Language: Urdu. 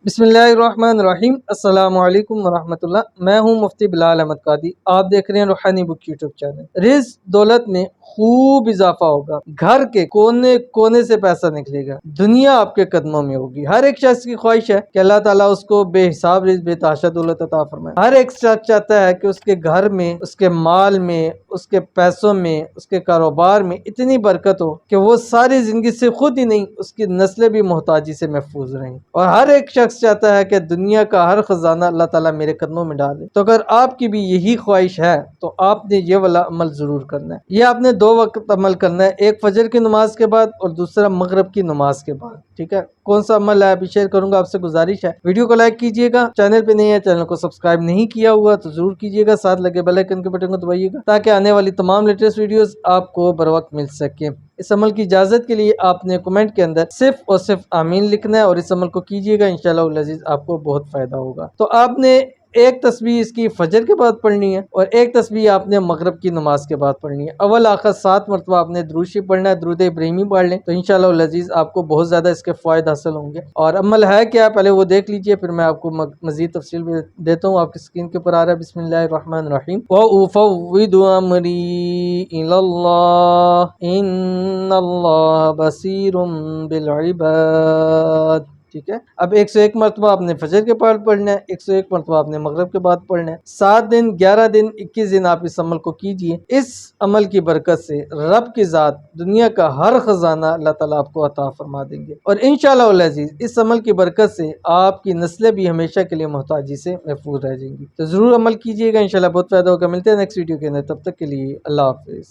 بسم اللہ الرحمن الرحیم۔ السلام علیکم ورحمۃ اللہ۔ میں ہوں مفتی بلال احمد قادری۔ آپ دیکھ رہے ہیں روحانی بک یوٹیوب چینل۔ رزق دولت میں خوب اضافہ ہوگا، گھر کے کونے کونے سے پیسہ نکلے گا، دنیا آپ کے قدموں میں ہوگی۔ ہر ایک شخص کی خواہش ہے کہ اللہ تعالیٰ اس کو بے حساب رزق بے تحاشا دولت عطا فرمائے۔ ہر ایک شخص چاہتا ہے کہ اس کے گھر میں، اس کے مال میں، اس کے پیسوں میں، اس کے کاروبار میں اتنی برکت ہو کہ وہ ساری زندگی سے خود ہی نہیں، اس کی نسلیں بھی محتاجی سے محفوظ رہیں۔ اور ہر ایک شخص چاہتا ہے کہ دنیا کا ہر خزانہ اللہ تعالیٰ میرے قدموں میں ڈالے۔ تو اگر آپ کی بھی یہی خواہش ہے تو آپ نے یہ والا عمل ضرور کرنا ہے۔ یہ آپ نے 2 وقت عمل کرنا ہے، ایک فجر کی نماز کے بعد اور دوسرا مغرب کی نماز کے بعد، ٹھیک ہے؟ کون سا عمل ہے ابھی شیئر کروں گا آپ سے، گزارش ہے ویڈیو کو لائک کیجئے گا، چینل پہ نہیں ہے چینل کو سبسکرائب نہیں کیا ہوا تو ضرور کیجئے گا، ساتھ لگے بیل آئیکن کے بٹن کو دبائیے گا تاکہ آنے والی تمام لیٹسٹ ویڈیوز آپ کو بر وقت مل سکیں۔ اس عمل کی اجازت کے لیے آپ نے کمنٹ کے اندر صرف اور صرف آمین لکھنا ہے اور اس عمل کو کیجئے گا، انشاءاللہ العزیز آپ کو بہت فائدہ ہوگا۔ تو آپ نے ایک تسبیح اس کی فجر کے بعد پڑھنی ہے اور ایک تسبیح آپ نے مغرب کی نماز کے بعد پڑھنی ہے۔ اول آخر 7 مرتبہ آپ نے درود شریف پڑھنا ہے، درود ابراہیمی پڑھ لیں تو انشاءاللہ العزیز آپ کو بہت زیادہ اس کے فوائد حاصل ہوں گے۔ اور عمل ہے کیا پہلے وہ دیکھ لیجئے، پھر میں آپ کو مزید تفصیل بھی دیتا ہوں۔ آپ کی اسکرین کے اوپر آ رہا ہے، بسم اللہ الرحمن الرحیم۔ وَأُفَوِّضُ أَمْرِي إِلَى اللَّهِ إِنَّ اللَّهَ بَصِيرٌ بِالْعِبَادِ، ٹھیک ہے؟ اب 101 مرتبہ آپ نے فجر کے بعد پڑھنا ہے، 101 مرتبہ آپ نے مغرب کے بعد پڑھنا ہے۔ 7 دن 11 دن 21 دن آپ اس عمل کو کیجئے۔ اس عمل کی برکت سے رب کی ذات دنیا کا ہر خزانہ اللہ تعالیٰ آپ کو عطا فرما دیں گے، اور انشاءاللہ العزیز اس عمل کی برکت سے آپ کی نسلیں بھی ہمیشہ کے لیے محتاجی سے محفوظ رہ جائیں گی۔ تو ضرور عمل کیجئے گا، انشاءاللہ بہت فائدہ ہوگا۔ ملتے ہیں نیکسٹ ویڈیو کے اندر، تب تک کے لیے اللہ حافظ۔